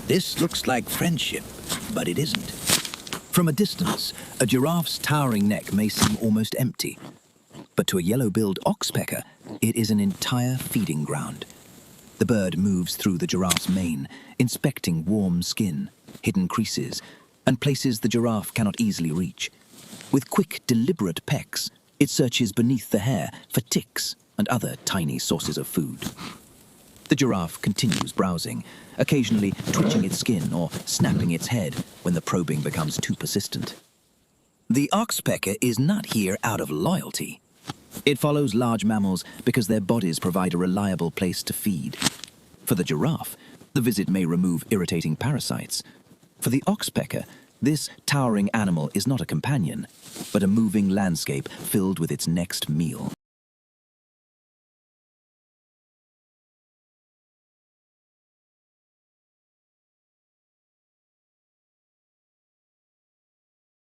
This looks like friendship, but it isn't. From a distance, a giraffe's towering neck may seem almost empty. But to a yellow-billed oxpecker, it is an entire feeding ground. The bird moves through the giraffe's mane, inspecting warm skin, hidden creases, and places the giraffe cannot easily reach. With quick, deliberate pecks, it searches beneath the hair for ticks and other tiny sources of food. The giraffe continues browsing, occasionally twitching its skin or snapping its head when the probing becomes too persistent. The oxpecker is not here out of loyalty. It follows large mammals because their bodies provide a reliable place to feed. For the giraffe, the visit may remove irritating parasites. For the oxpecker, this towering animal is not a companion, but a moving landscape filled with its next meal.